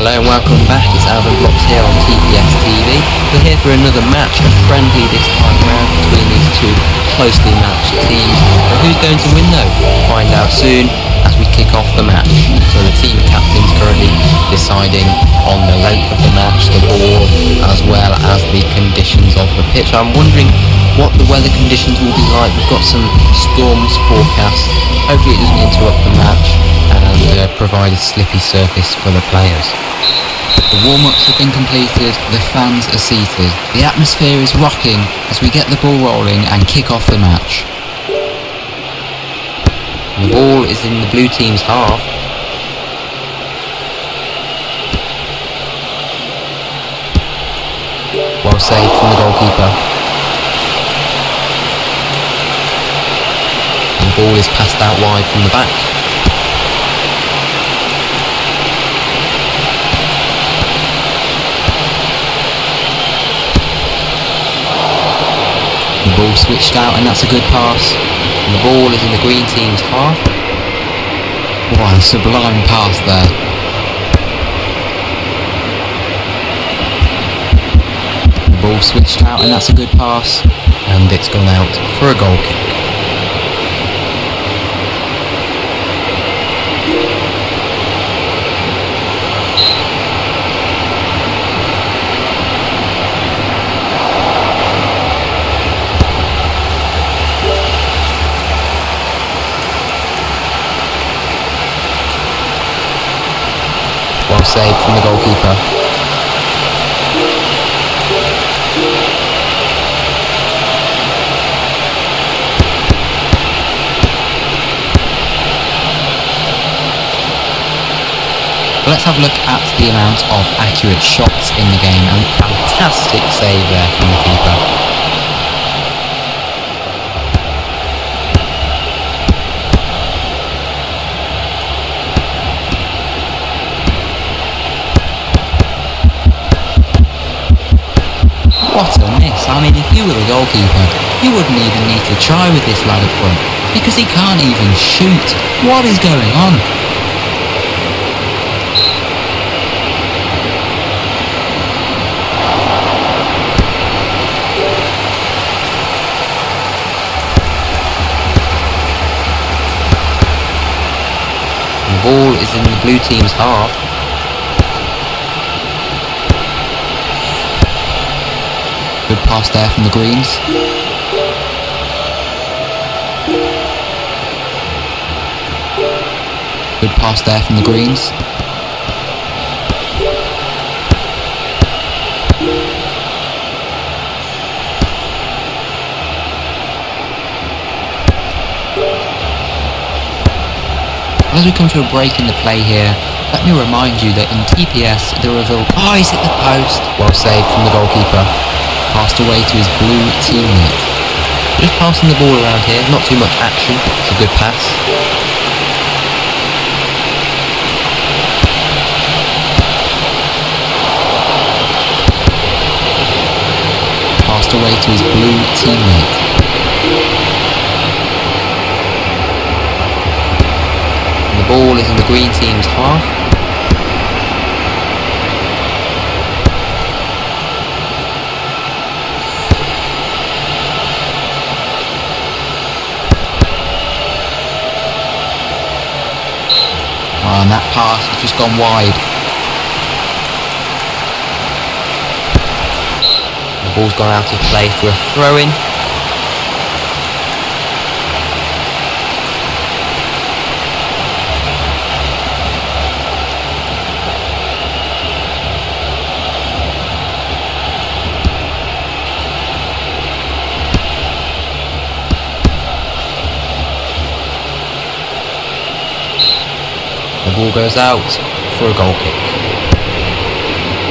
Hello and welcome back, it's Alvin Blocks here on TPS TV. We're here for another match, a friendly this time round between these two closely matched teams. But who's going to win though? Find out soon as we kick off the match. So the team captain's currently deciding on the length of the match, the ball, as well as the conditions of the pitch. I'm wondering what the weather conditions will be like. We've got some storms forecast. Hopefully it doesn't interrupt the match and provide a slippy surface for the players. The warm-ups have been completed, the fans are seated. The atmosphere is rocking as we get the ball rolling and kick off the match. The ball is in the blue team's half. Well saved from the goalkeeper. And the ball is passed out wide from the back. The ball switched out and that's a good pass. And the ball is in the green team's half. What a sublime pass there. The ball switched out and that's a good pass. And it's gone out for a goal kick. Well saved from the goalkeeper. Let's have a look at the amount of accurate shots in the game, and fantastic save there from the keeper. What a miss. I mean, if you were the goalkeeper, you wouldn't even need to try with this lad up front, because he can't even shoot. What is going on? The ball is in the blue team's half. Good pass there from the greens. Good pass there from the greens. As we come to a break in the play here, let me remind you that in TPS there are he's hit the post. Well saved from the goalkeeper. Passed away to his blue teammate. Just passing the ball around here, not too much action, it's a good pass. Passed away to his blue teammate. And the ball is in the green team's half. And that pass has just gone wide. The ball's gone out of play for a throw-in. The ball goes out for a goal kick.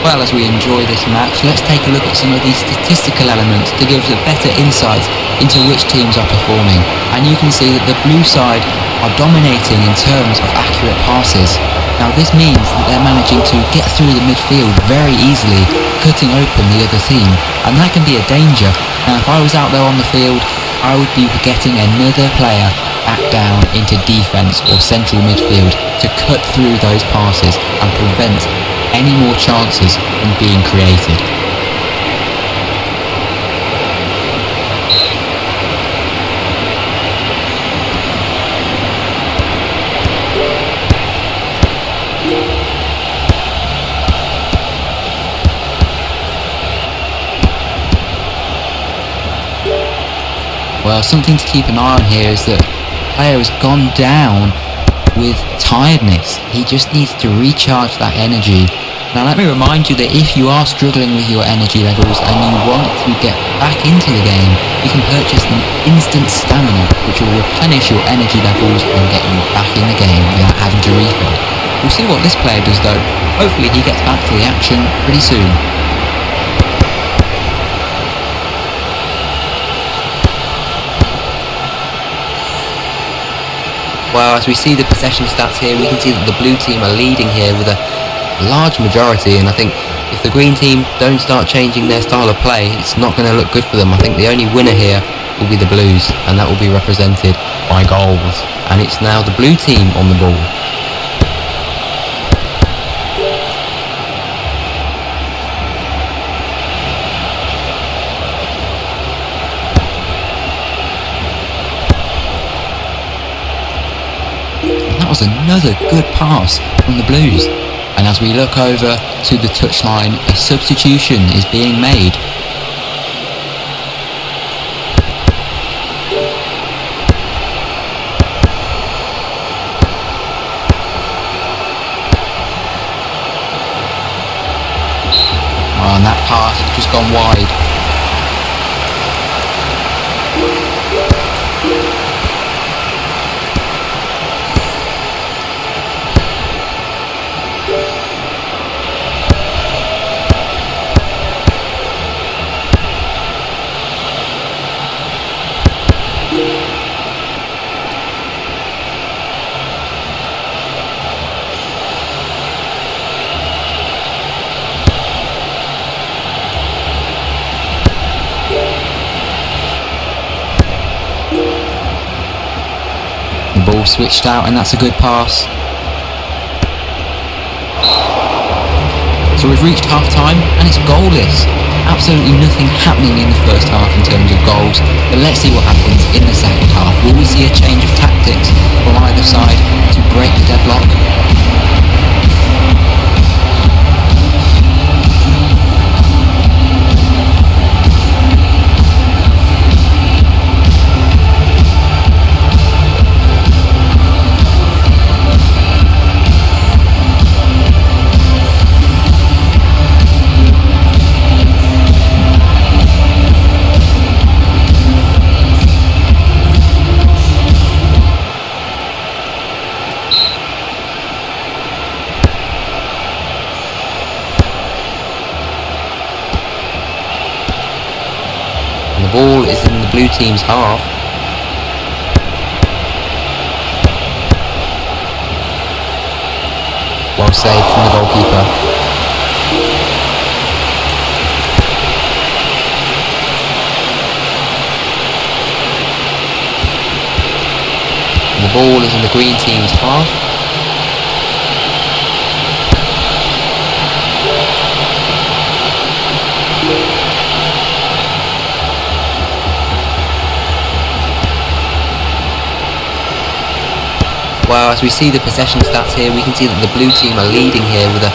Well, as we enjoy this match, let's take a look at some of these statistical elements to give us a better insight into which teams are performing. And you can see that the blue side are dominating in terms of accurate passes. Now this means that they're managing to get through the midfield very easily, cutting open the other team, and that can be a danger. Now if I was out there on the field, I would be getting another player back down into defence or central midfield to cut through those passes and prevent any more chances from being created. Well, something to keep an eye on here is that the player has gone down with tiredness. He just needs to recharge that energy. Now let me remind you that if you are struggling with your energy levels and you want to get back into the game, you can purchase an instant stamina which will replenish your energy levels and get you back in the game without having to refill. We'll see what this player does though. Hopefully he gets back to the action pretty soon. Well, as we see the possession stats here, we can see that the blue team are leading here with a large majority, and I think if the green team don't start changing their style of play, it's not going to look good for them. I think the only winner here will be the blues, and that will be represented by goals. And it's now the blue team on the ball. That was another good pass from the Blues. And as we look over to the touchline, a substitution is being made. Oh, and that pass has just gone wide. The ball switched out and that's a good pass. So we've reached half time and it's goalless. Absolutely nothing happening in the first half in terms of goals, but let's see what happens in the second half. Will we see a change of tactics from either side to break the deadlock? The ball is in the blue team's half. Well saved from the goalkeeper. The ball is in the green team's half. Well, as we see the possession stats here, we can see that the blue team are leading here with a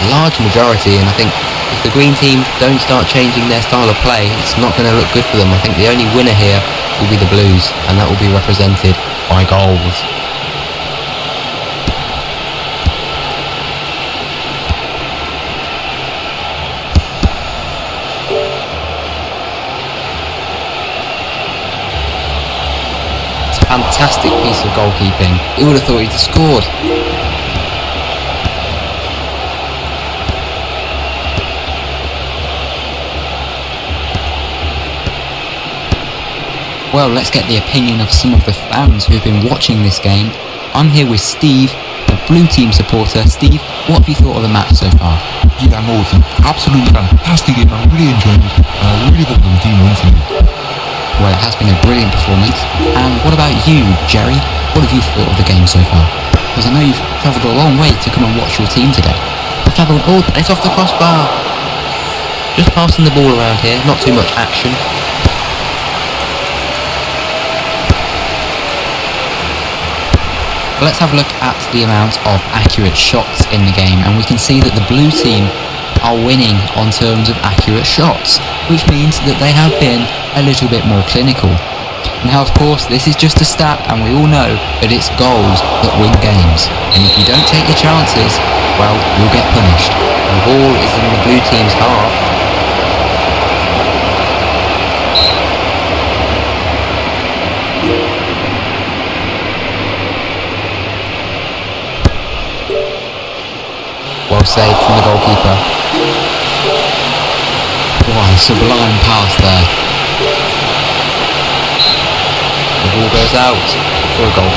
large majority, and I think if the green team don't start changing their style of play, it's not going to look good for them. I think the only winner here will be the blues, and that will be represented by goals. Fantastic piece of goalkeeping. Who would have thought he'd have scored? Well, let's get the opinion of some of the fans who've been watching this game. I'm here with Steve, a blue team supporter. Steve, what have you thought of the match so far? Yeah, no, it's an absolutely fantastic game. I really enjoyed it. I really hope the team wins it. Well, it has been a brilliant performance. And what about you, Jerry? What have you thought of the game so far? Because I know you've travelled a long way to come and watch your team today. I must have one. Oh, it's off the crossbar. Just passing the ball around here, not too much action. Let's have a look at the amount of accurate shots in the game, and we can see that the blue team are winning on terms of accurate shots, which means that they have been a little bit more clinical. Now, of course, this is just a stat, and we all know that it's goals that win games, and if you don't take your chances, well, you'll get punished. The ball is in the blue team's half. Well saved from the goalkeeper. Wow, sublime pass there. The ball goes out for a goal.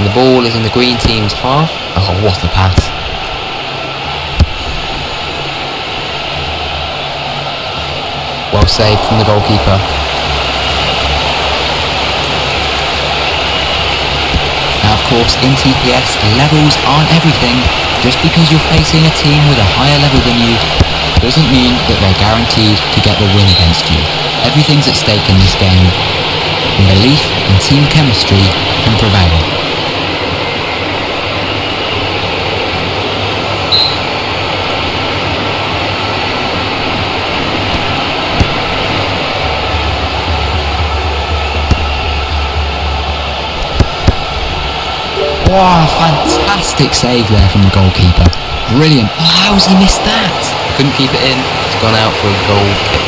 And the ball is in the green team's half. Oh, what a pass. Well saved from the goalkeeper. Now, of course, in TPS, levels aren't everything. Just because you're facing a team with a higher level than you doesn't mean that they're guaranteed to get the win against you. Everything's at stake in this game, and belief and team chemistry can prevail. Wow, fantastic save there from the goalkeeper. Brilliant. Oh, how's he missed that? Couldn't keep it in. It's gone out for a goal kick.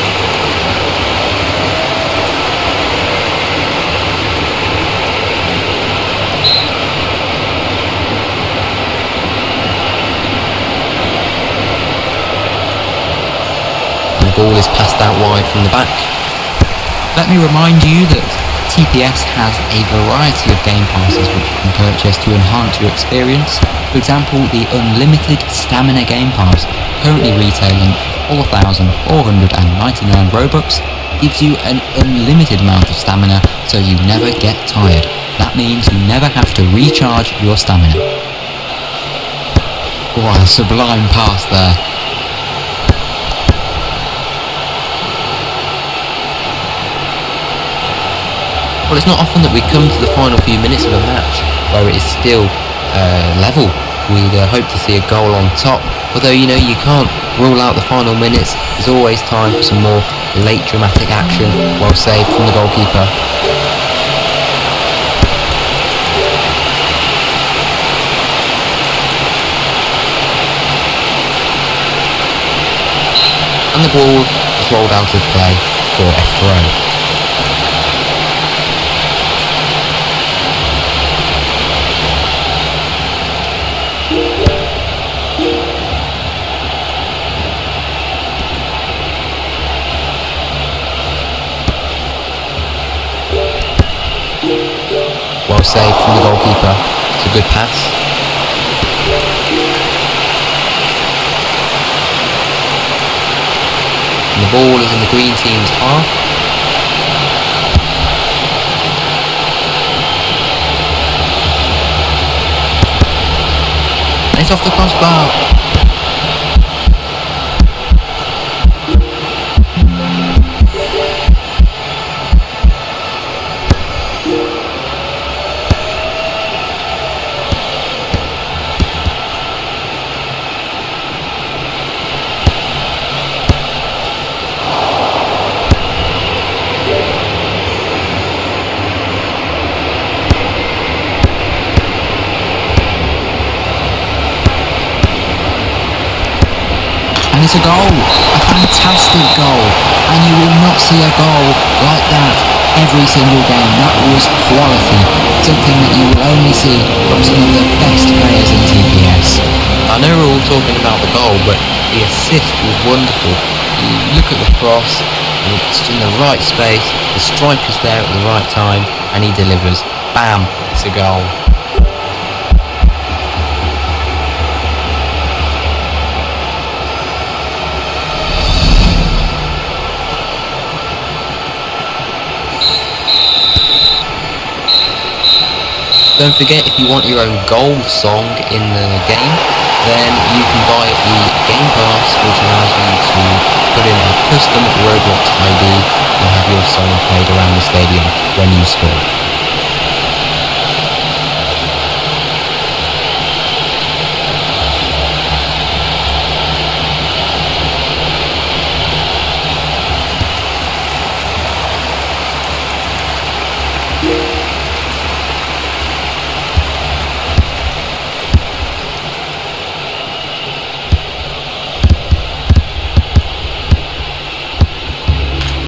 And the ball is passed out wide from the back. Let me remind you that TPS has a variety of game passes which you can purchase to enhance your experience. For example, the Unlimited Stamina Game Pass, currently retailing 4,499 Robux, gives you an unlimited amount of stamina so you never get tired. That means you never have to recharge your stamina. Wow, a sublime pass there. Well, it's not often that we come to the final few minutes of a match where it is still level. We'd hope to see a goal on top, although you can't rule out the final minutes. There's always time for some more late dramatic action. Well saved from the goalkeeper. And the ball is rolled out of play for a throw. Well saved from the goalkeeper. It's a good pass. And the ball is in the green team's half. And it's off the crossbar. And it's a goal, a fantastic goal, and you will not see a goal like that every single game. That was quality, something that you will only see from some of the best players in TPS. I know we're all talking about the goal, but the assist was wonderful. You look at the cross, and it's in the right space, the striker's there at the right time, and he delivers. Bam, it's a goal. Don't forget, if you want your own goal song in the game, then you can buy the Game Pass, which allows you to put in a custom Roblox ID and have your song played around the stadium when you score.